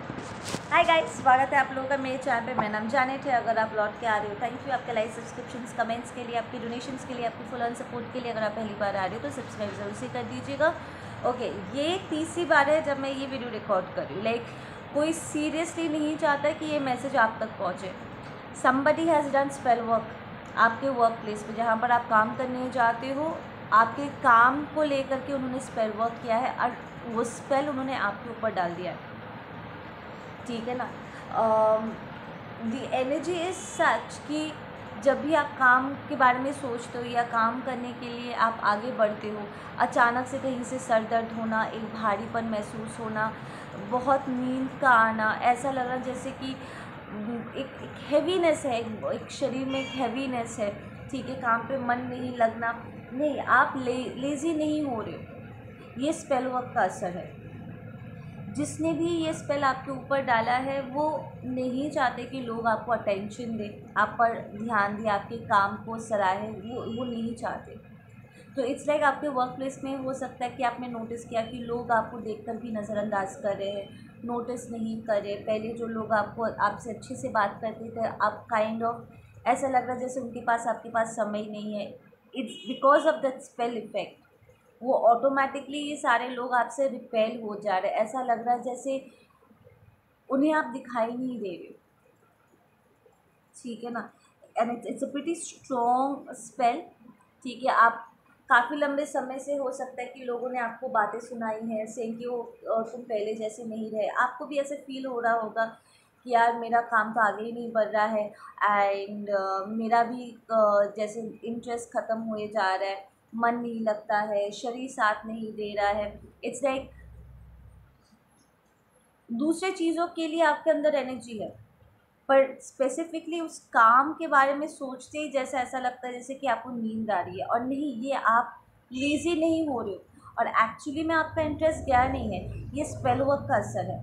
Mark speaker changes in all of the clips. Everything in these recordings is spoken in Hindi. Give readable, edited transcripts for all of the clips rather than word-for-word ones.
Speaker 1: हाय गाइस, स्वागत है आप लोगों का मेरे चैनल पे। मैं नाम जानेट है। अगर आप लौट के आ रहे हो, थैंक यू आपके लाइक, सब्सक्रिप्शंस, कमेंट्स के लिए, आपकी डोनेशंस के लिए, आपकी फुल ऑन सपोर्ट के लिए। अगर आप पहली बार आ रहे हो तो सब्सक्राइब ज़रूर से कर दीजिएगा। ओके, ये तीसरी बार है जब मैं ये वीडियो रिकॉर्ड कर रही हूँ। लाइक कोई सीरियसली नहीं चाहता कि ये मैसेज आप तक पहुँचे। Somebody has done spell work आपके वर्क प्लेस पर, जहाँ पर आप काम करने जाते हो। आपके काम को लेकर के उन्होंने स्पेल वर्क किया है और वो स्पेल उन्होंने आपके ऊपर डाल दिया है, ठीक है ना। द एनर्जी इज़ सच कि जब भी आप काम के बारे में सोचते हो या काम करने के लिए आप आगे बढ़ते हो, अचानक से कहीं से सर दर्द होना, एक भारीपन महसूस होना, बहुत नींद का आना, ऐसा लग रहा जैसे कि एक हैवीनेस है, एक शरीर में एक हैवीनेस है, ठीक है। काम पे मन नहीं लगना, नहीं आप लेज़ी नहीं हो रहे हो, ये स्पेल वर्क का असर है। जिसने भी ये स्पेल आपके ऊपर डाला है वो नहीं चाहते कि लोग आपको अटेंशन दें, आप पर ध्यान दें, आपके काम को सराहें, वो नहीं चाहते। तो इट्स लाइक आपके वर्क प्लेस में हो सकता है कि आपने नोटिस किया कि लोग आपको देखकर भी नज़रअंदाज कर रहे हैं, नोटिस नहीं कर रहे। पहले जो लोग आपको आपसे अच्छे से बात करते थे, आप काइंड ऑफ ऐसा लग रहा है जैसे उनके पास आपके पास समय नहीं है। It's because of that spell effect. वो ऑटोमेटिकली ये सारे लोग आपसे रिपेल हो जा रहे हैं। ऐसा लग रहा है जैसे उन्हें आप दिखाई नहीं दे रहे हो, ठीक है ना। And it's a pretty strong spell, ठीक है। आप काफ़ी लंबे समय से हो सकता है कि लोगों ने आपको बातें सुनाई हैं सेम कि वो तुम पहले जैसे नहीं रहे। आपको भी ऐसे फील हो रहा होगा कि यार मेरा काम तो आगे ही नहीं बढ़ रहा है, एंड मेरा भी जैसे इंटरेस्ट ख़त्म हुए जा रहा है, मन नहीं लगता है, शरीर साथ नहीं दे रहा है। इट्स लाइक दूसरे चीज़ों के लिए आपके अंदर एनर्जी है, पर स्पेसिफिकली उस काम के बारे में सोचते ही जैसा ऐसा लगता है जैसे कि आपको नींद आ रही है। और नहीं, ये आप लेज़ी नहीं हो रहे हो और एक्चुअली में आपका इंटरेस्ट गया नहीं है, ये स्पेल वर्क का असर है।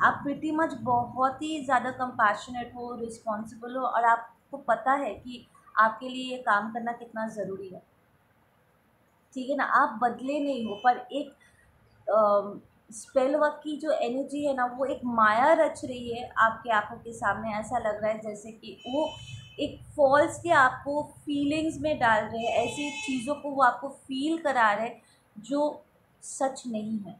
Speaker 1: आप प्रीटी मच बहुत ही ज़्यादा कंपैशनेट हो, रिस्पॉन्सिबल हो, और आपको पता है कि आपके लिए ये काम करना कितना ज़रूरी है, ठीक है ना। आप बदले नहीं हो, पर एक स्पेल वर्क की जो एनर्जी है ना, वो एक माया रच रही है आपके आंखों के सामने। ऐसा लग रहा है जैसे कि वो एक फॉल्स के आपको फीलिंग्स में डाल रहे हैं, ऐसी चीज़ों को वो आपको फील करा रहे हैं जो सच नहीं है,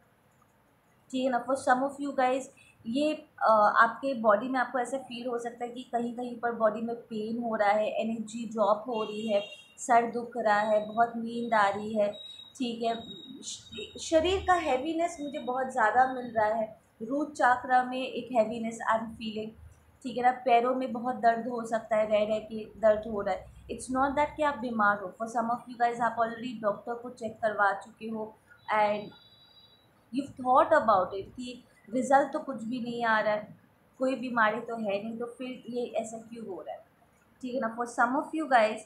Speaker 1: ठीक है ना। For some of you guys ये आपके बॉडी में आपको ऐसा फील हो सकता है कि कहीं कहीं पर बॉडी में पेन हो रहा है, एनर्जी ड्रॉप हो रही है, सर दुख रहा है, बहुत नींद आ रही है, ठीक है। शरीर का हैवीनेस मुझे बहुत ज़्यादा मिल रहा है, रूट चाक्रा में एक हैवीनेस आई एम फीलिंग, ठीक है ना। पैरों में बहुत दर्द हो सकता है, रह रह के दर्द हो रहा है। इट्स नॉट दैट कि आप बीमार हो। For some of you guys आप ऑलरेडी डॉक्टर को चेक करवा चुके हो and you thought about it कि रिज़ल्ट तो कुछ भी नहीं आ रहा है, कोई बीमारी तो है नहीं, तो फिर ये ऐसा क्यों हो रहा है, ठीक है ना। For some of you guys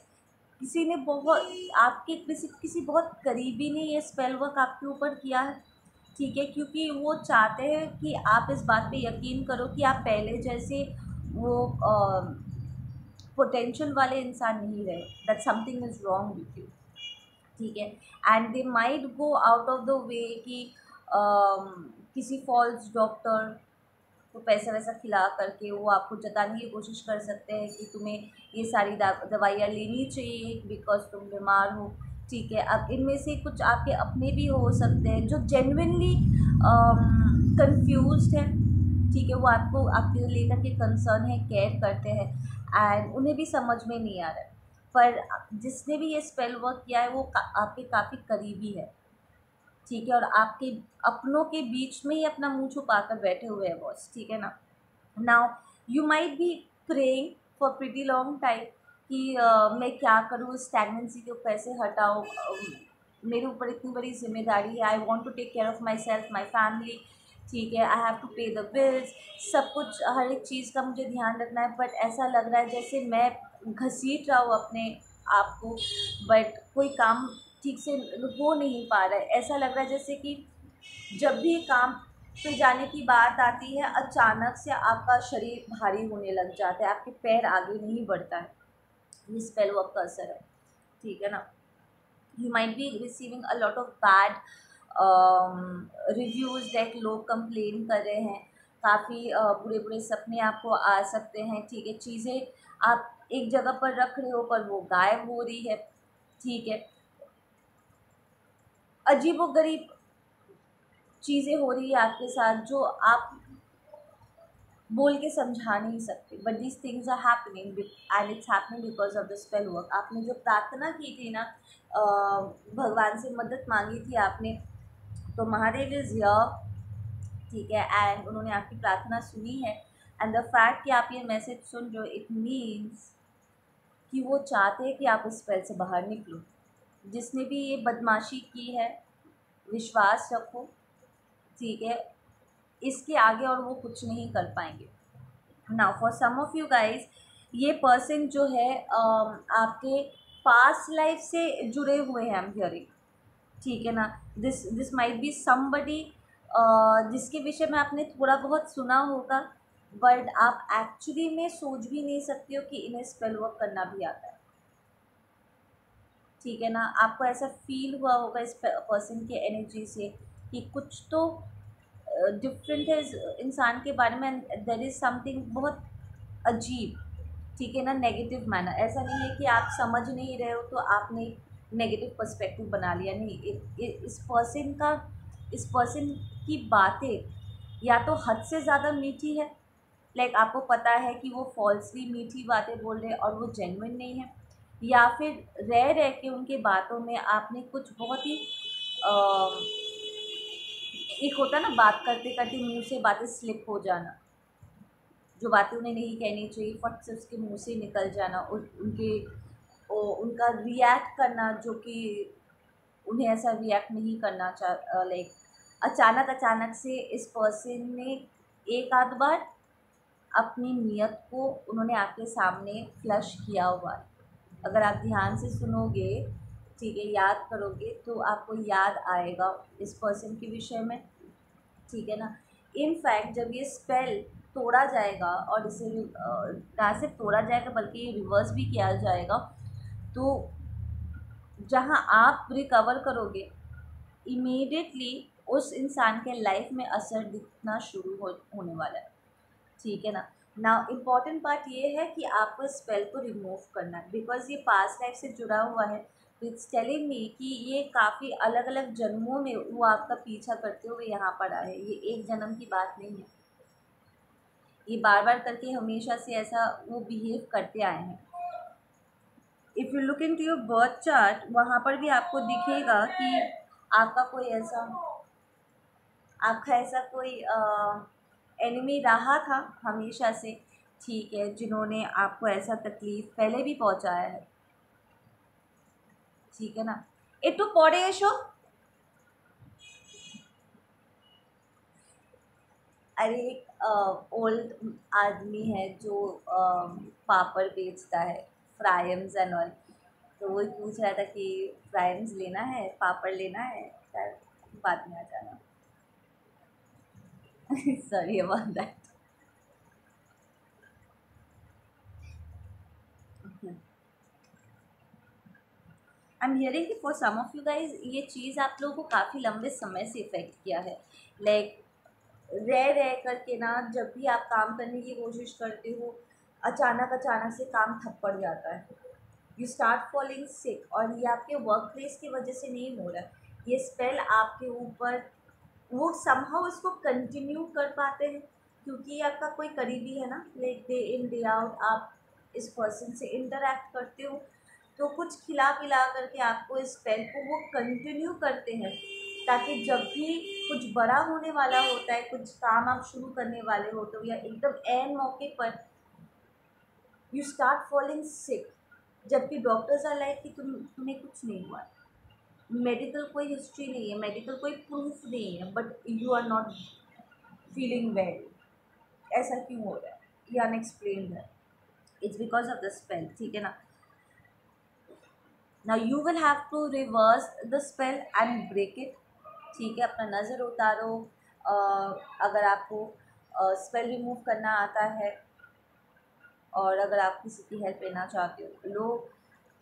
Speaker 1: किसी ने बहुत आपके किसी किसी बहुत करीबी ने ये स्पेल वर्क आपके ऊपर किया है, ठीक है, क्योंकि वो चाहते हैं कि आप इस बात पे यकीन करो कि आप पहले जैसे वो पोटेंशियल वाले इंसान नहीं रहे, that something is wrong with you, ठीक है। And they might go out of the way कि किसी फॉल्स डॉक्टर को पैसा वैसा खिला करके वो आपको जताने की कोशिश कर सकते हैं कि तुम्हें ये सारी दवाइयाँ लेनी चाहिए बिकॉज तुम बीमार हो, ठीक है। अब इनमें से कुछ आपके अपने भी हो सकते हैं जो जेन्युइनली कंफ्यूज्ड है, ठीक है। वो आपको आपके लेकर के कंसर्न है, केयर करते हैं, एंड उन्हें भी समझ में नहीं आ रहा है। पर जिसने भी ये स्पेल वर्क किया है वो आपके काफ़ी करीबी है, ठीक है। और आपके अपनों के बीच में ही अपना मुंह छुपा कर बैठे हुए हैं बॉस, ठीक है ना। Now you might be praying for pretty long time कि मैं क्या करूँ, स्टैगनेंसी को कैसे हटाऊँ, मेरे ऊपर इतनी बड़ी जिम्मेदारी है, I want to take care of my self, my family, ठीक है, I have to pay the bills, सब कुछ, हर एक चीज़ का मुझे ध्यान रखना है। बट ऐसा लग रहा है जैसे मैं घसीट रहा हूँ अपने आप को, बट कोई काम ठीक से हो नहीं पा रहा है। ऐसा लग रहा है जैसे कि जब भी काम पे जाने की बात आती है, अचानक से आपका शरीर भारी होने लग जाता है, आपके पैर आगे नहीं बढ़ता है। ये स्पेल वर्क का असर है, ठीक है ना। You might be receiving a lot of bad reviews, like लोग कंप्लेन कर रहे हैं काफ़ी बुरे बुरे सपने आपको आ सकते हैं, ठीक है। चीज़ें आप एक जगह पर रख रहे हो पर वो गायब हो रही है, ठीक है। अजीबोगरीब चीज़ें हो रही है आपके साथ जो आप बोल के समझा नहीं सकते, but this things are happening and it's happening because of the spell work. आपने जो प्रार्थना की थी ना, भगवान से मदद मांगी थी आपने, तो महादेव इज हियर, ठीक है, एंड उन्होंने आपकी प्रार्थना सुनी है। एंड द फैक्ट कि आप ये मैसेज सुन रहे हो, इट मीन्स कि वो चाहते हैं कि आप इस स्पेल से बाहर निकलो। जिसने भी ये बदमाशी की है, विश्वास रखो, ठीक है, इसके आगे और वो कुछ नहीं कर पाएंगे। Now for some of you guys, ये पर्सन जो है आपके पास्ट लाइफ से जुड़े हुए हैं, आई एम हियरिंग, ठीक है ना। दिस माइट बी समबडी जिसके विषय में आपने थोड़ा बहुत सुना होगा, बट आप एक्चुअली में सोच भी नहीं सकते हो कि इन्हें स्पेल वर्क करना भी आता है, ठीक है ना। आपको ऐसा फील हुआ होगा इस पर्सन के एनर्जी से कि कुछ तो डिफरेंट है इस इंसान के बारे में, देयर इज़ समथिंग बहुत अजीब, ठीक है ना, नेगेटिव मैनर। ऐसा नहीं है कि आप समझ नहीं रहे हो तो आपने नेगेटिव पर्सपेक्टिव बना लिया, नहीं। इस पर्सन की बातें या तो हद से ज़्यादा मीठी है, लाइक आपको पता है कि वो फॉल्सली मीठी बातें बोल रहे हैं और वो जेन्युइन नहीं है, या फिर रह रह के उनके बातों में आपने कुछ बहुत ही एक होता है ना, बात करते करते मुंह से बातें स्लिप हो जाना, जो बातें उन्हें नहीं कहनी चाहिए फट से उसके मुंह से निकल जाना, उनका रिएक्ट करना जो कि उन्हें ऐसा रिएक्ट नहीं करना लाइक अचानक से इस पर्सन ने एक आध बार अपनी नीयत को उन्होंने आपके सामने फ्लश किया हुआ है। अगर आप ध्यान से सुनोगे, ठीक है, याद करोगे तो आपको याद आएगा इस पर्सन के विषय में, ठीक है ना। इनफैक्ट जब ये स्पेल तोड़ा जाएगा और इसे ना सिर्फ तोड़ा जाएगा बल्कि ये रिवर्स भी किया जाएगा, तो जहाँ आप रिकवर करोगे इमीडिएटली उस इंसान के लाइफ में असर दिखना शुरू होने वाला है, ठीक है ना। नाउ इम्पॉर्टेंट पार्ट ये है कि आपको स्पेल को रिमूव करना है, बिकॉज ये पास्ट लाइफ से जुड़ा हुआ है। तो इट्स टेलिंग मी कि ये काफ़ी अलग अलग जन्मों में वो आपका पीछा करते हुए यहाँ पर आए हैं। ये एक जन्म की बात नहीं है, ये बार बार करके हमेशा से ऐसा वो बिहेव करते आए हैं। If you look into your birth chart, वहाँ पर भी आपको दिखेगा कि आपका कोई ऐसा आपका ऐसा कोई एनिमी रहा था हमेशा से, ठीक है, जिन्होंने आपको ऐसा तकलीफ़ पहले भी पहुंचाया है, ठीक है ना। একটু পরে এসো। अरे एक ओल्ड आदमी है जो पापड़ बेचता है, फ्राइम्स एंड ऑल, तो वो पूछ रहा था कि फ्राइम्स लेना है, पापड़ लेना है, बाद में आ जाना। Sorry about that. I am hearing कि for some of you guys ये चीज़ आप लोगों को काफ़ी लंबे समय से इफ़ेक्ट किया है, लाइक रह रह करके ना, जब भी आप काम करने की कोशिश करते हो अचानक से काम ठप पड़ जाता है, यू स्टार्ट फॉलिंग सिक, और ये आपके वर्क प्लेस की वजह से नहीं हो रहा है, ये स्पेल आपके ऊपर वो समहाउ इसको कंटिन्यू कर पाते हैं क्योंकि आपका कोई करीबी है ना, like day in day out आप इस पर्सन से इंटरेक्ट करते हो, तो कुछ खिला पिला करके आपको इस स्पेल को वो कंटिन्यू करते हैं, ताकि जब भी कुछ बड़ा होने वाला होता है, कुछ काम आप शुरू करने वाले होते हो या एकदम एन मौके पर यू स्टार्ट फॉलिंग सिक, जबकि डॉक्टर्स आर लाइक कि तुम्हें कुछ नहीं हुआ है, मेडिकल कोई हिस्ट्री नहीं है, मेडिकल कोई प्रूफ नहीं है, but you are not feeling well. ऐसा क्यों हो रहा है, ये अनएक्सप्लेन्ड है, it's because of the spell, ठीक है ना। Now you will have to reverse the spell and break it, ठीक है। अपना नज़र उतारो, अगर आपको स्पेल रिमूव करना आता है और अगर आप किसी की हेल्प लेना चाहते हो, लो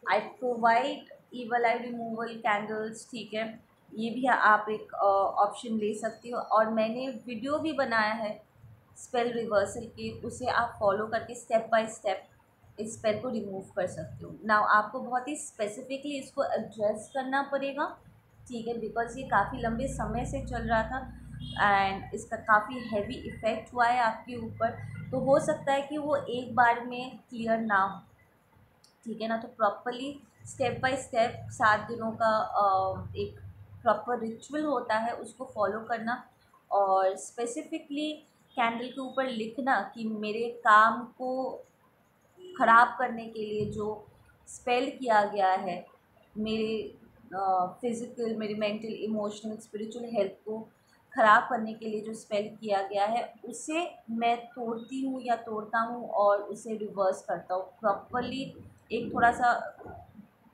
Speaker 1: I provide evil eye removal candles, ठीक है, ये भी आप एक ऑप्शन ले सकती हो, और मैंने वीडियो भी बनाया है स्पेल रिवर्सल के, उसे आप फॉलो करके स्टेप बाय स्टेप इस स्पेल को रिमूव कर सकते हो। नाउ आपको बहुत ही स्पेसिफिकली इसको एड्रेस करना पड़ेगा, ठीक है, बिकॉज ये काफ़ी लंबे समय से चल रहा था एंड इसका काफ़ी हैवी इफ़ेक्ट हुआ है आपके ऊपर। तो हो सकता है कि वो एक बार में क्लियर ना हो, ठीक है ना। तो प्रॉपरली स्टेप बाय स्टेप 7 दिनों का एक प्रॉपर रिचुअल होता है, उसको फॉलो करना और स्पेसिफिकली कैंडल के ऊपर लिखना कि मेरे काम को ख़राब करने के लिए जो स्पेल किया गया है, मेरे फिज़िकल, मेरी मेंटल, इमोशनल, स्पिरिचुअल हेल्थ को ख़राब करने के लिए जो स्पेल किया गया है, उसे मैं तोड़ती हूँ या तोड़ता हूँ और उसे रिवर्स करता हूँ प्रॉपरली। एक थोड़ा सा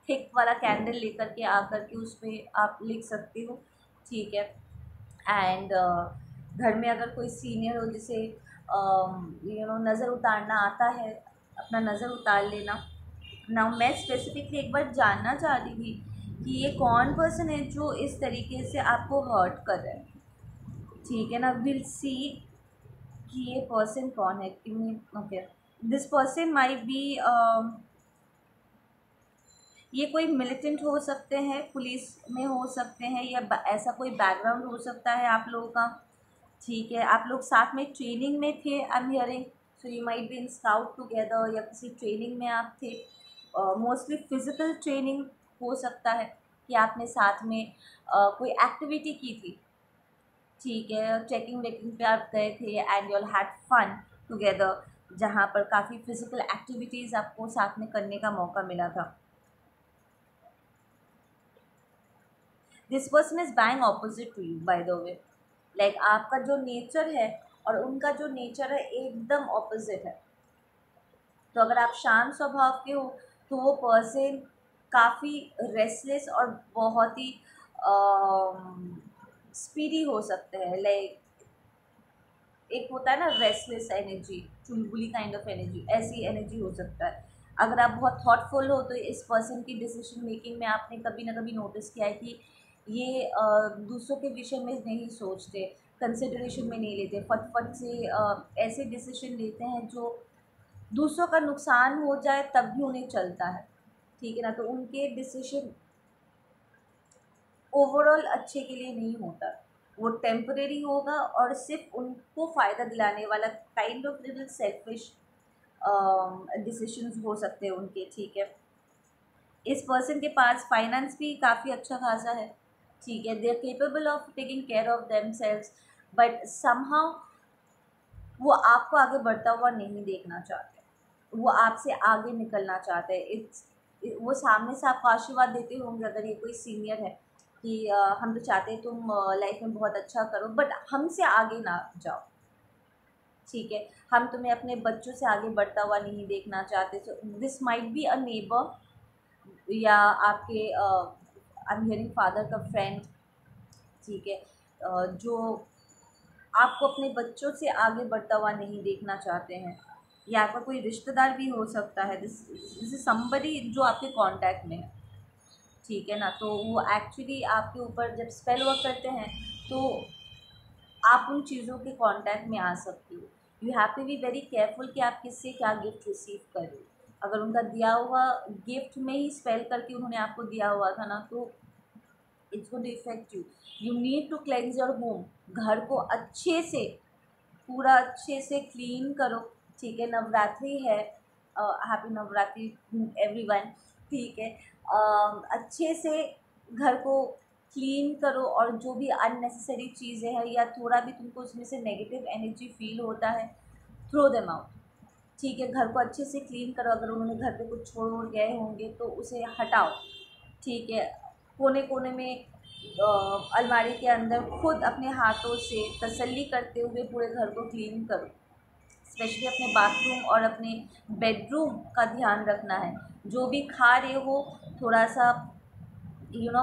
Speaker 1: थिक वाला कैंडल लेकर के आकर के उस पर आप लिख सकते हो, ठीक है। एंड घर में अगर कोई सीनियर हो जिसे नज़र उतारना आता है, अपना नज़र उतार लेना। नाउ मैं स्पेसिफिकली एक बार जानना चाह रही थी कि ये कौन पर्सन है जो इस तरीके से आपको हर्ट कर रहा है, ठीक है ना। विल सी कि ये पर्सन कौन है। Okay, this person might be, ये कोई मिलिटेंट हो सकते हैं, पुलिस में हो सकते हैं, या ऐसा कोई बैकग्राउंड हो सकता है आप लोगों का, ठीक है। आप लोग साथ में ट्रेनिंग में थे, आई am hearing, so you might be in scout together, या किसी ट्रेनिंग में आप थे। मोस्टली फिज़िकल ट्रेनिंग हो सकता है कि आपने साथ में कोई एक्टिविटी की थी, ठीक है। ट्रैकिंग वेकिंग पे आप गए थे and you had fun together, जहाँ पर काफ़ी फिज़िकल एक्टिविटीज़ आपको साथ में करने का मौका मिला था। This person is bang opposite to you by the way, like आपका जो नेचर है और उनका जो नेचर है एकदम ऑपोजिट है। तो अगर आप शांत स्वभाव के हो तो वो पर्सन काफ़ी रेस्टलेस और बहुत ही स्पीडी हो सकते हैं। लाइक एक होता है ना restless energy, Chulbuli kind of energy, ऐसी एनर्जी हो सकता है। अगर आप बहुत थॉटफुल हो तो इस पर्सन की डिसीजन मेकिंग में आपने कभी ना कभी नोटिस किया है कि ये दूसरों के विषय में नहीं सोचते, कंसिडरेशन में नहीं लेते, फट से ऐसे डिसीजन लेते हैं जो दूसरों का नुकसान हो जाए तब भी उन्हें चलता है, ठीक है ना। तो उनके डिसीजन ओवरऑल अच्छे के लिए नहीं होता, वो टेम्परेरी होगा और सिर्फ उनको फ़ायदा दिलाने वाला kind of little selfish decisions हो सकते हैं उनके, ठीक है। इस पर्सन के पास फाइनेंस भी काफ़ी अच्छा खासा है, ठीक है। They are capable of taking care of themselves, but somehow वो आपको आगे बढ़ता हुआ नहीं देखना चाहते, वो आपसे आगे निकलना चाहते हैं। वो सामने से आपको आशीर्वाद देते होंगे अगर ये कोई सीनियर है कि हम तो चाहते हैं तुम लाइफ में बहुत अच्छा करो, बट हमसे आगे ना जाओ, ठीक है। हम तुम्हें अपने बच्चों से आगे बढ़ता हुआ नहीं देखना चाहते। सो this might be a neighbour या आपके आई एम हियरिंग फादर का फ्रेंड, ठीक है, जो आपको अपने बच्चों से आगे बढ़ता हुआ नहीं देखना चाहते हैं, या आपका कोई रिश्तेदार भी हो सकता है। दिस इज समबडी जो आपके कांटेक्ट में है, ठीक है ना। तो वो एक्चुअली आपके ऊपर जब स्पेल वर्क करते हैं तो आप उन चीज़ों के कांटेक्ट में आ सकते हो। You have to be very careful कि आप किससे क्या गिफ्ट रिसीव करें। अगर उनका दिया हुआ गिफ्ट में ही स्पेल करके उन्होंने आपको दिया हुआ था ना, तो it's going to effect you. You need to cleanse your home, घर को अच्छे से, पूरा अच्छे से क्लीन करो, ठीक है। नवरात्रि है, हैप्पी नवरात्रि एवरीवन, ठीक है। अच्छे से घर को क्लीन करो और जो भी अननेसेसरी चीज़ें हैं या थोड़ा भी तुमको उसमें से नेगेटिव एनर्जी फील होता है, थ्रो देम आउट, ठीक है। घर को अच्छे से क्लीन करो, अगर उन्होंने घर पे कुछ छोड़ गए होंगे तो उसे हटाओ, ठीक है। कोने कोने में अलमारी के अंदर खुद अपने हाथों से तसल्ली करते हुए पूरे घर को क्लीन करो। स्पेशली अपने बाथरूम और अपने बेडरूम का ध्यान रखना है। जो भी खा रहे हो थोड़ा सा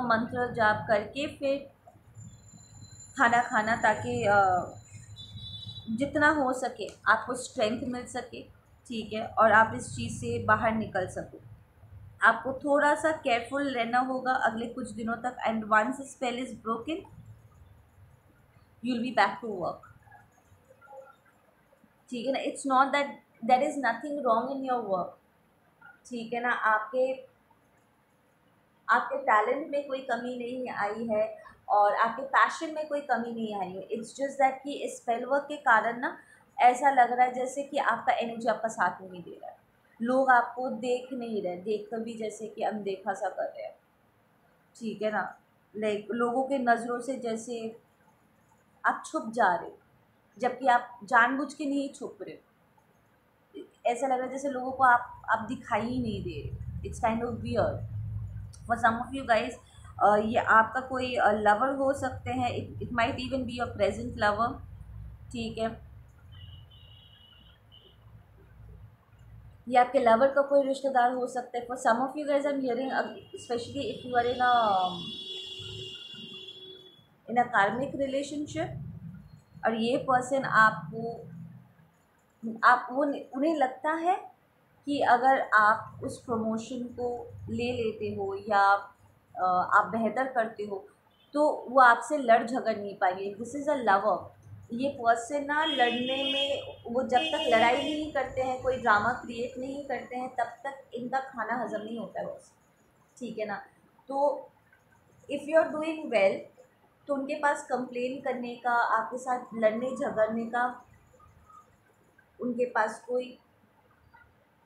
Speaker 1: मंत्र जाप करके फिर खाना खाना, ताकि जितना हो सके आपको स्ट्रेंथ मिल सके, ठीक है, और आप इस चीज़ से बाहर निकल सको। आपको थोड़ा सा केयरफुल रहना होगा अगले कुछ दिनों तक, and once spell is broken you will be back to work. ठीक है ना। It's not that there is nothing wrong in your work, ठीक है ना। आपके आपके टैलेंट में कोई कमी नहीं आई है और आपके पैशन में कोई कमी नहीं आई है। इट्स जस्ट दैट कि इस स्पेल वर्क के कारण ना ऐसा लग रहा है जैसे कि आपका एनर्जी आपका साथ नहीं दे रहा है, लोग आपको देख नहीं रहे, देख कर भी जैसे कि अनदेखा सा कर रहे हैं, ठीक है ना। लाइक लोगों के नज़रों से जैसे आप छुप जा रहे हो, जबकि आप जानबूझ के नहीं छुप रहे हो। ऐसा लग रहा है जैसे लोगों को आप दिखाई ही नहीं दे रहे। It's kind of weird for some of you guys. ये आपका कोई लवर हो सकते हैं, it might even be your present lover, ठीक है। ये आपके लवर का कोई रिश्तेदार हो सकता है। For some of you guys I am hearing, especially if you are in a karmic relationship, और ये पर्सन आपको आप वो उन्हें लगता है कि अगर आप उस प्रमोशन को ले लेते हो या आप बेहतर करते हो तो वो आपसे लड़ झगड़ नहीं पाएंगे। This is a lover. ये पर्सन ना लड़ने में, वो जब तक लड़ाई नहीं करते हैं, कोई ड्रामा क्रिएट नहीं करते हैं, तब तक इनका खाना हजम नहीं होता है बस, ठीक है ना। तो if you are doing well तो उनके पास कंप्लेन करने का, आपके साथ लड़ने झगड़ने का उनके पास कोई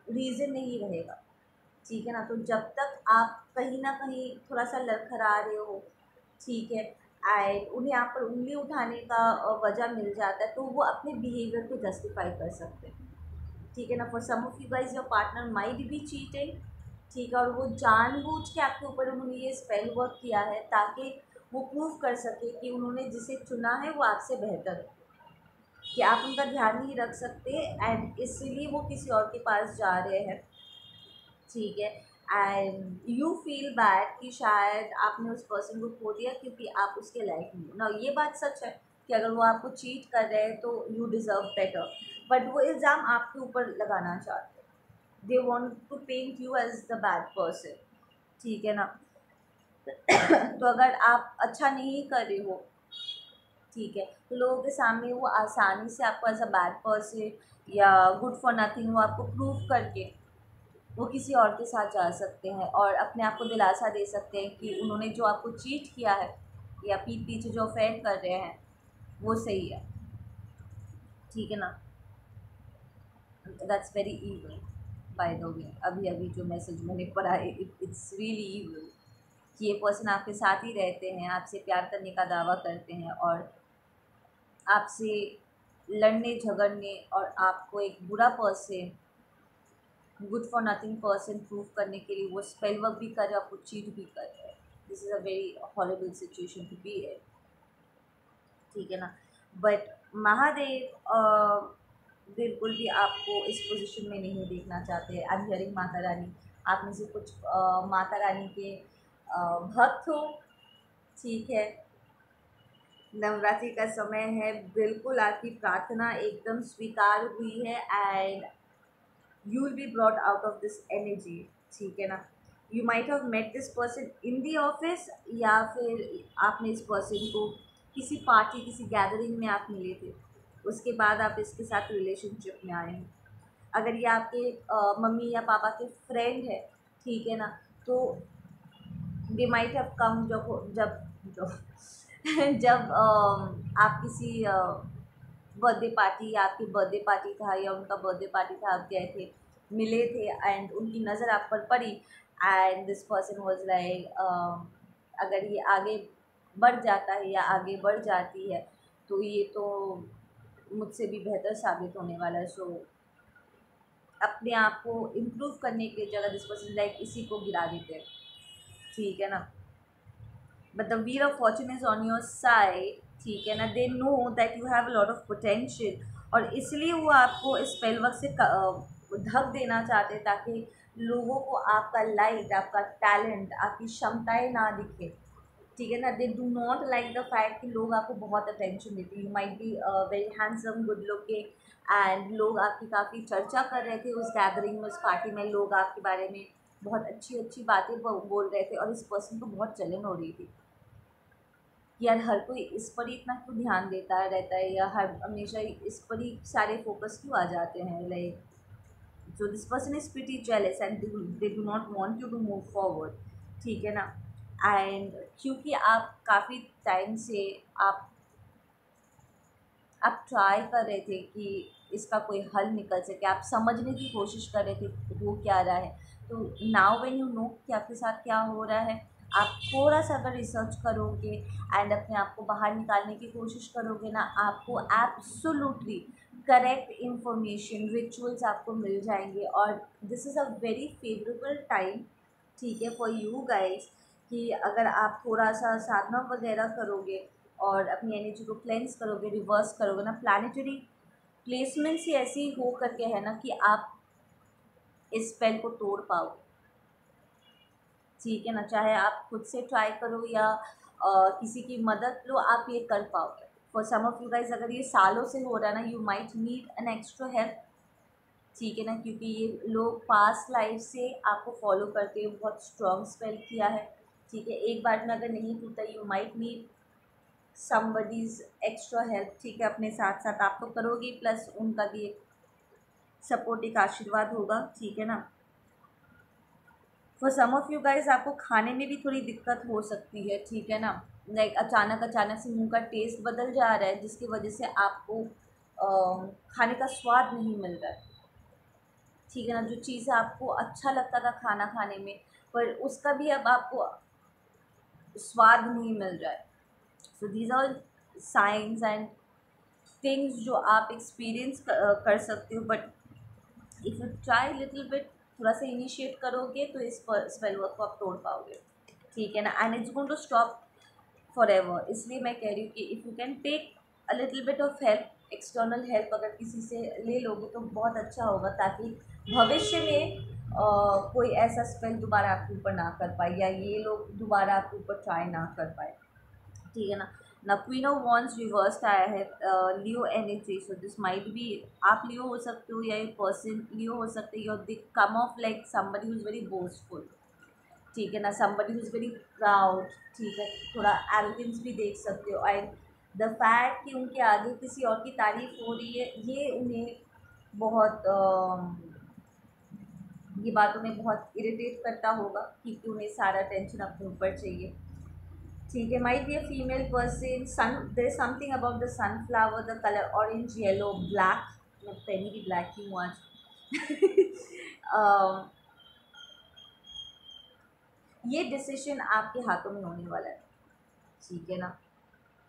Speaker 1: रीज़न नहीं रहेगा, ठीक है ना। तो जब तक आप कहीं ना कहीं थोड़ा सा लड़खड़ा रहे हो, ठीक है, एंड उन्हें आप पर उंगली उठाने का वजह मिल जाता है, तो वो अपने बिहेवियर को जस्टिफाई कर सकते हैं, ठीक है ना। For some of you guys your partner might be cheating, ठीक है, और वो जानबूझ के आपके ऊपर उन्होंने ये स्पेल वर्क किया है ताकि वो प्रूव कर सके कि उन्होंने जिसे चुना है वो आपसे बेहतर है, कि आप उनका ध्यान नहीं रख सकते, एंड इसलिए वो किसी और के पास जा रहे हैं, ठीक है। एंड यू फील बैड कि शायद आपने उस पर्सन को खो दिया क्योंकि आप उसके लायक नहीं हो ना। ये बात सच है कि अगर वो आपको चीट कर रहे हैं तो यू डिज़र्व बेटर, बट वो इल्ज़ाम आपके ऊपर लगाना चाहते हैं। They want to paint you as the bad person, ठीक है ना। तो अगर आप अच्छा नहीं कर रहे हो, ठीक है, तो लोगों के सामने वो आसानी से आपको एज अ बैड पर्सन या गुड फॉर नथिंग वो आपको प्रूव करके वो किसी और के साथ जा सकते हैं और अपने आप को दिलासा दे सकते हैं कि उन्होंने जो आपको चीट किया है या पीठ पीछे जो ऑफेंड कर रहे हैं वो सही है, ठीक है ना। That's very evil bye the वे। अभी अभी जो मैसेज मैंने पढ़ा है, इट्स रियली ईवल कि ये पर्सन आपके साथ ही रहते हैं, आपसे प्यार करने का दावा करते हैं और आपसे लड़ने झगड़ने और आपको एक बुरा person, good for nothing person prove करने के लिए वो स्पेल वर्क भी कर रहे हैं, आपको चीट भी कर रहे हैं। This is a very horrible situation to be है, ठीक है ना। बट महादेव बिल्कुल भी आपको इस पोजीशन में नहीं देखना चाहते। आई एम हियरिंग माता रानी, आप में से कुछ माता रानी के भक्त हो, ठीक है। नवरात्रि का समय है, बिल्कुल आपकी प्रार्थना एकदम स्वीकार हुई है and you will be brought out of this energy, ठीक है ना। you might have met this person in the office या फिर आपने इस पर्सन को किसी पार्टी, किसी गैदरिंग में आप मिले थे, उसके बाद आप इसके साथ रिलेशनशिप में आए हैं। अगर ये आपके मम्मी या पापा के फ्रेंड है, ठीक है ना, तो दे माइट हैव कम जब जब जब जब आप किसी बर्थडे पार्टी या आपकी बर्थडे पार्टी था या उनका बर्थडे पार्टी था, आप गए थे, मिले थे एंड उनकी नज़र आप पर पड़ी and this person was like अगर ये आगे बढ़ जाता है या आगे बढ़ जाती है तो ये तो मुझसे भी बेहतर साबित होने वाला है। सो अपने आप को इम्प्रूव करने की जगह दिस पर्सन लाइक इसी को गिरा देते हैं, ठीक है ना। But the wheel of Fortune is on your side, ठीक है ना। They know that you have a lot of potential और इसलिए वो आपको इस स्पेल वर्क से ढक देना चाहते हैं ताकि लोगों को आपका लाइट, आपका टैलेंट, आपकी क्षमताएं ना दिखे, ठीक है ना। They do not like the fact कि लोग आपको बहुत अटेंशन देते हैं। You might be very handsome, good looking and लोग आपकी काफ़ी चर्चा कर रहे थे उस गैदरिंग में, उस पार्टी में लोग आपके बारे में बहुत अच्छी अच्छी बातें बोल रहे थे और इस पर्सन को बहुत जलन हो रही थी, कि यार हर कोई इस पर ही इतना क्यों ध्यान देता रहता है, या हर हमेशा इस पर ही सारे फोकस क्यों आ जाते हैं, like so this person is pretty jealous and they do not want you to move forward, ठीक है ना। एंड क्योंकि आप काफ़ी टाइम से आप ट्राई कर रहे थे कि इसका कोई हल निकल सके, आप समझने की कोशिश कर रहे थे हो क्या रहा है, तो नाउ व्हेन यू नो कि आपके साथ क्या हो रहा है, आप थोड़ा सा अगर रिसर्च करोगे एंड अपने आप को बाहर निकालने की कोशिश करोगे ना, आपको एब्सोल्युटली करेक्ट इंफॉर्मेशन रिचुअल्स आपको मिल जाएंगे। और this is a very favourable time, ठीक है, फॉर यू गाइस, कि अगर आप थोड़ा सा साधना वगैरह करोगे और अपनी एनर्जी को क्लेंस करोगे, रिवर्स करोगे ना, प्लानिटरी प्लेसमेंट्स ही ऐसी हो करके है ना कि आप इस स्पेल को तोड़ पाओगे, ठीक है ना। चाहे आप खुद से ट्राई करो या किसी की मदद लो, आप ये कर पाओगे। For some of you guys अगर ये सालों से हो रहा है ना, you might need an extra help, ठीक है ना, क्योंकि ये लोग पास्ट लाइफ से आपको फॉलो करते हैं, बहुत स्ट्रॉन्ग स्पेल किया है, ठीक है। एक बार में अगर नहीं टूटा, you might need somebody's extra help, ठीक है। अपने साथ साथ आप तो करोगे प्लस उनका भी एक सपोर्ट, एक आशीर्वाद होगा, ठीक है ना। For some of you guys आपको खाने में भी थोड़ी दिक्कत हो सकती है, ठीक है ना, लाइक अचानक से मुंह का टेस्ट बदल जा रहा है, जिसकी वजह से आपको खाने का स्वाद नहीं मिल रहा है, ठीक है ना। जो चीज़ें आपको अच्छा लगता था खाना खाने में, पर उसका भी अब आपको स्वाद नहीं मिल रहा है। So these are science and things जो आप एक्सपीरियंस कर सकते हो, but if you try little bit, थोड़ा सा इनिशिएट करोगे तो इस स्पेल वर्क को आप तोड़ पाओगे, ठीक है ना। And it's going to stop forever. इसलिए मैं कह रही हूँ कि if you can take a little bit of help, external help अगर किसी से ले लोगे तो बहुत अच्छा होगा, ताकि भविष्य में कोई ऐसा स्पेल दोबारा आपके ऊपर ना कर पाए, या ये लोग दोबारा आपके ऊपर ट्राई ना कर पाए, ठीक है ना। ना क्वीन ऑफ वॉन्ड्स रिवर्स्ड आया है, Leo energy, so this might be आप लियो हो सकते हो या एक पर्सन लियो हो सकते हो, they come off like somebody who is very boastful, ठीक है ना, somebody who is very proud, ठीक है, थोड़ा एरोगेंस भी देख सकते हो। एंड द फैक्ट कि उनके आगे किसी और की तारीफ हो रही है, ये उन्हें बहुत ये बात उन्हें बहुत इरिटेट करता होगा, क्योंकि उन्हें सारा टेंशन अपने ऊपर चाहिए, ठीक है। Might be a female person, sun, there is something about the sunflower, the colour orange, yellow, black, मैं पहनी भी ब्लैक ही हूँ आज ये डिसीजन आपके हाथों में होने वाला है, ठीक है ना।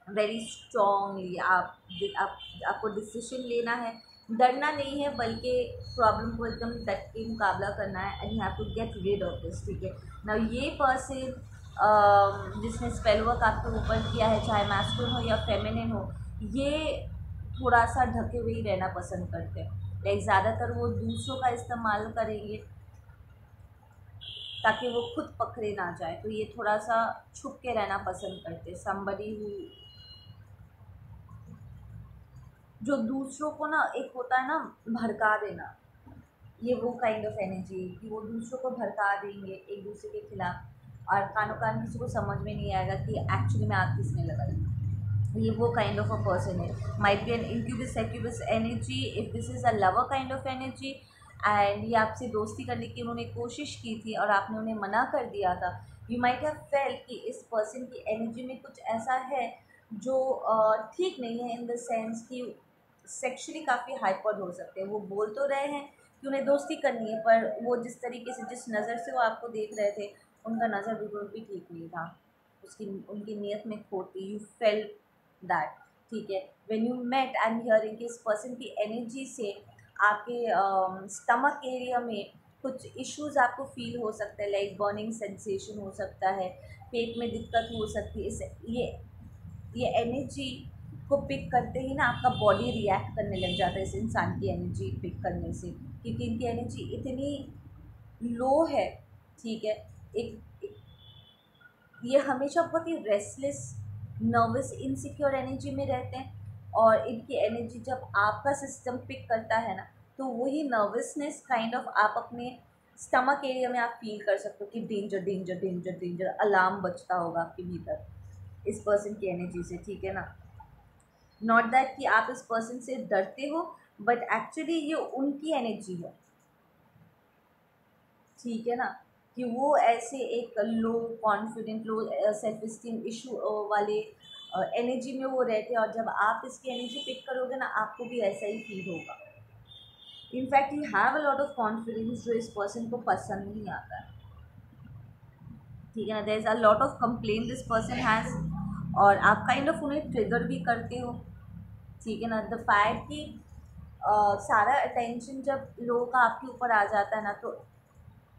Speaker 1: वेरी स्ट्रॉन्गली आपको डिसीजन लेना है, डरना नहीं है, बल्कि प्रॉब्लम को एकदम डट के मुकाबला करना है, and you have to get rid of this, ठीक है ना। ये पर्सन जिसने स्पेल वर्क आपके ऊपर किया है, चाहे मैस्कुलिन हो या फेमिनिन हो, ये थोड़ा सा ढके हुए ही रहना पसंद करते हैं, लाइक ज़्यादातर वो दूसरों का इस्तेमाल करेंगे ताकि वो खुद पकड़े ना जाए, तो ये थोड़ा सा छुप के रहना पसंद करते, समबडी हु जो दूसरों को ना, एक होता है ना भड़का देना, ये वो काइंड ऑफ एनर्जी कि वो दूसरों को भड़का देंगे एक दूसरे के खिलाफ, और कानो कान किसी को समझ में नहीं आएगा कि एक्चुअली में आग किसने लगाई। ये वो काइंड ऑफ अ पर्सन है, might be an incubus succubus energy, if this is a lover kind of energy, and ये आपसे दोस्ती करने की उन्होंने कोशिश की थी और आपने उन्हें मना कर दिया था। यू माइट हैव फेल्ट कि इस पर्सन की एनर्जी में कुछ ऐसा है जो ठीक नहीं है, इन द सेंस कि सेक्शुअली काफ़ी हाइपर हो सकते हैं। वो बोल तो रहे हैं कि उन्हें दोस्ती करनी है, पर वो जिस तरीके से, जिस नज़र से वो आपको देख रहे थे, उनका नज़र बिल्कुल भी ठीक नहीं था, उसकी उनकी नीयत में खोट थी, यू फेल्ट दैट, ठीक है। When you met, I am hearing कि इस पर्सन की एनर्जी से आपके स्टमक एरिया में कुछ इश्यूज आपको फील हो सकता है, लाइक बर्निंग सेंसेशन हो सकता है, पेट में दिक्कत हो सकती है। इस ये एनर्जी को पिक करते ही ना आपका बॉडी रिएक्ट करने लग जाता है इस इंसान की एनर्जी पिक करने से, क्योंकि इनकी एनर्जी इतनी लो है, ठीक है। एक ये हमेशा बहुत ही रेस्टलेस, नर्वस, इनसिक्योर एनर्जी में रहते हैं, और इनकी एनर्जी जब आपका सिस्टम पिक करता है ना, तो वही नर्वसनेस काइंड ऑफ आप अपने स्टमक एरिया में आप फील कर सकते हो कि danger danger danger danger, alarm बजता होगा आपके भीतर, इस पर्सन की एनर्जी से, ठीक है ना। नॉट दैट कि आप इस पर्सन से डरते हो, बट एक्चुअली ये उनकी एनर्जी है, ठीक है ना, कि वो ऐसे एक low confident, low self esteem issue वाले एनर्जी में वो रहते हैं, और जब आप इसकी एनर्जी पिक करोगे ना, आपको भी ऐसा ही फील होगा। In fact you have a lot of confidence जो इस पर्सन को पसंद नहीं आता है, ठीक है ना। There is a lot of complain this person has, और आप काइंड ऑफ उन्हें ट्रिगर भी करते हो, ठीक है ना। द फैक्ट कि सारा अटेंशन जब लोगों का आपके ऊपर आ जाता है ना, तो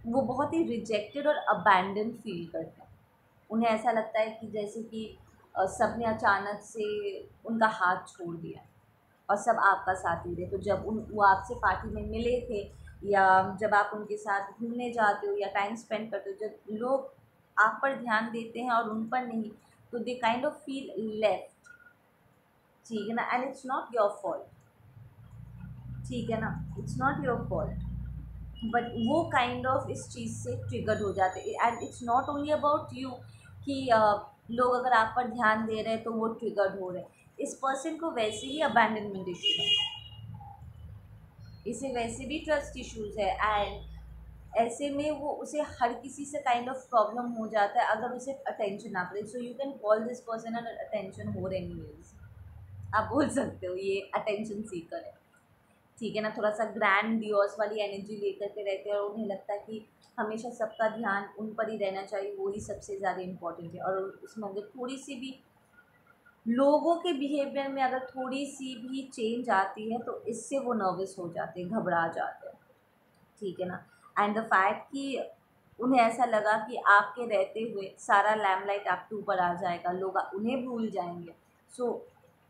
Speaker 1: वो बहुत ही रिजेक्टेड और अबैंडन फील करते हैं। उन्हें ऐसा लगता है कि जैसे कि सबने अचानक से उनका हाथ छोड़ दिया और सब आपका साथ दे रहे। तो जब वो आपसे पार्टी में मिले थे, या जब आप उनके साथ घूमने जाते हो या टाइम स्पेंड करते हो, जब लोग आप पर ध्यान देते हैं और उन पर नहीं, तो they kind of feel left, ठीक है ना। And it's not your fault, ठीक है ना, it's not your fault, but वो काइंड ऑफ इस चीज़ से ट्रिगर्ड हो जाते हैं। And it's not only about you कि लोग अगर आप पर ध्यान दे रहे हैं तो वो ट्रिगर्ड हो रहे हैं। इस पर्सन को वैसे ही अबैंडनमेंट इशू है, इसे वैसे भी ट्रस्ट इश्यूज है, एंड ऐसे में वो उसे हर किसी से काइंड ऑफ प्रॉब्लम हो जाता है अगर उसे अटेंशन ना करे। So you can call this person an attention whore anyways, आप बोल सकते हो ये अटेंशन सीकर है, ठीक है ना। थोड़ा सा ग्रैंड डियोस वाली एनर्जी लेकर के रहते हैं, और उन्हें लगता है कि हमेशा सबका ध्यान उन पर ही रहना चाहिए, वो ही सबसे ज़्यादा इम्पोर्टेंट है। और उसमें अगर थोड़ी सी भी लोगों के बिहेवियर में अगर थोड़ी सी भी चेंज आती है, तो इससे वो नर्वस हो जाते हैं, घबरा जाते हैं, ठीक है ना। एंड द फैक्ट कि उन्हें ऐसा लगा कि आपके रहते हुए सारा लैमलाइट आपके ऊपर आ जाएगा, लोग उन्हें भूल जाएंगे। सो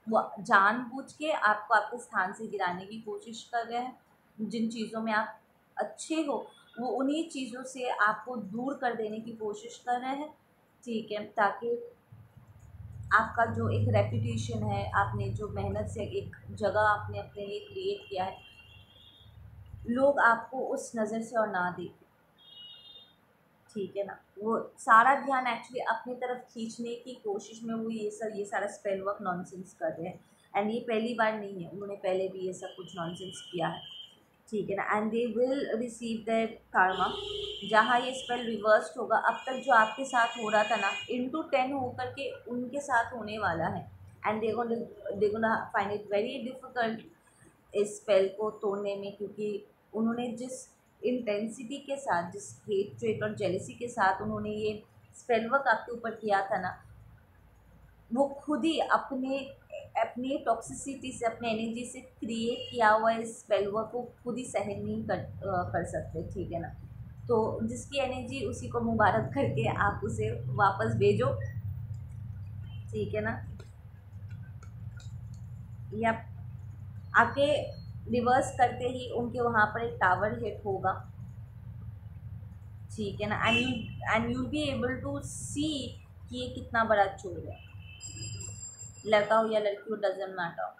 Speaker 1: वो जानबूझ के आपको आपके स्थान से गिराने की कोशिश कर रहे हैं। जिन चीज़ों में आप अच्छे हो, वो उन्हीं चीज़ों से आपको दूर कर देने की कोशिश कर रहे हैं, ठीक है, ताकि आपका जो एक रेपुटेशन है, आपने जो मेहनत से एक जगह आपने अपने लिए क्रिएट किया है, लोग आपको उस नज़र से और ना देखें, ठीक है ना। वो सारा ध्यान एक्चुअली अपनी तरफ खींचने की कोशिश में वो ये सारा स्पेल वर्क नॉनसेंस कर रहे हैं। एंड ये पहली बार नहीं है, उन्होंने पहले भी ये सब कुछ नॉनसेंस किया है, ठीक है ना। And they will receive that Karma. जहाँ ये स्पेल रिवर्स्ड होगा, अब तक जो आपके साथ हो रहा था ना, इंटू 10 होकर के उनके साथ होने वाला है। And they gonna find it very difficult इस स्पेल को तोड़ने में, क्योंकि उन्होंने जिस इंटेंसिटी के साथ, जिस हेट्रेट और जेलसी के साथ उन्होंने ये स्पेल वर्क आपके ऊपर किया था ना, वो खुद ही अपने अपनी टॉक्सिसिटी से, अपने एनर्जी से क्रिएट किया हुआ इस स्पेल वर्क को खुद ही सहन नहीं कर सकते, ठीक है ना। तो जिसकी एनर्जी उसी को मुबारक करके आप उसे वापस भेजो, ठीक है ना। या आपके रिवर्स करते ही उनके वहाँ पर एक टावर हिट होगा, ठीक है ना। And you be able to see कि ये कितना बड़ा चोर है, लड़का हो या लड़की हो, डजेंट मैटर,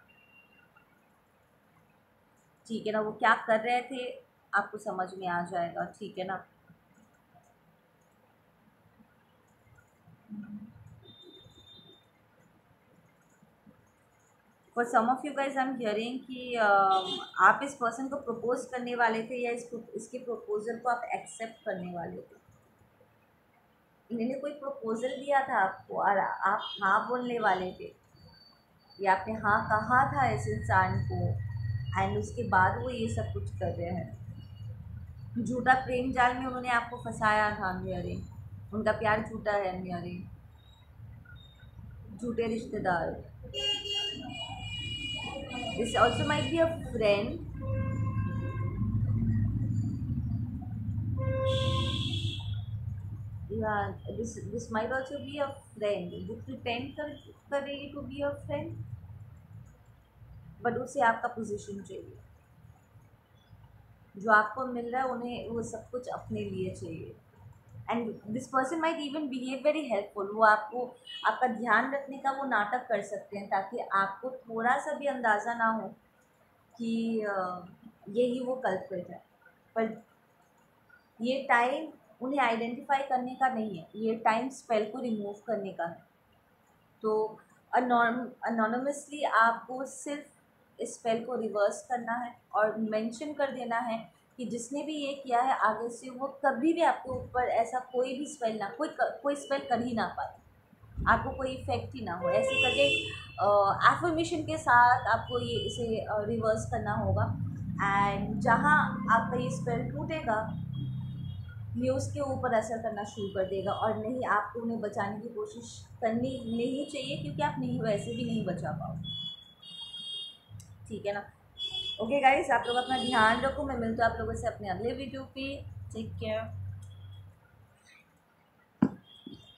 Speaker 1: ठीक है ना। वो क्या कर रहे थे आपको समझ में आ जाएगा, ठीक है ना। For some of you guys I am hearing कि आप इस पर्सन को प्रपोज करने वाले थे, या इसके प्रपोजल को आप एक्सेप्ट करने वाले थे। इन्होंने कोई प्रपोजल दिया था आपको और आप हाँ बोलने वाले थे, या आपने हाँ कहा था इस इंसान को, एंड उसके बाद वो ये सब कुछ कर रहे हैं। झूठा प्रेम जाल में उन्होंने आपको फंसाया था, हियरिंग उनका प्यार झूठा है, हियरिंग झूठे रिश्तेदार। This also might be a friend, yeah, this might also be a friend, वो pretend कर रही है to be a friend, but उसे आपका पोजीशन चाहिए, जो आपको मिल रहा है उन्हें वो सब कुछ अपने लिए चाहिए। And this person might even behave very helpful, वो आपको आपका ध्यान रखने का वो नाटक कर सकते हैं, ताकि आपको थोड़ा सा भी अंदाज़ा ना हो कि यही वो कल्प्रिट है। पर ये टाइम उन्हें आइडेंटिफाई करने का नहीं है, ये टाइम स्पेल को रिमूव करने का है, तो अनोनिमसली आपको सिर्फ इस स्पेल को रिवर्स करना है और मेंशन कर देना है कि जिसने भी ये किया है आगे से वो कभी भी आपके ऊपर ऐसा कोई भी स्पेल ना कोई स्पेल कर ही ना पाए, आपको कोई इफेक्ट ही ना हो। ऐसे करके एफर्मेशन के साथ आपको ये इसे रिवर्स करना होगा। एंड जहाँ आपका ये स्पेल टूटेगा ये उसके ऊपर असर करना शुरू कर देगा, और नहीं, आपको उन्हें बचाने की कोशिश करनी नहीं चाहिए क्योंकि आप नहीं वैसे भी नहीं बचा पाओगे। ठीक है ना? ओके गाइस, आप लोग अपना ध्यान रखो। मैं मिलता हूँ आप लोगों से अपने अगले वीडियो पे। Take care.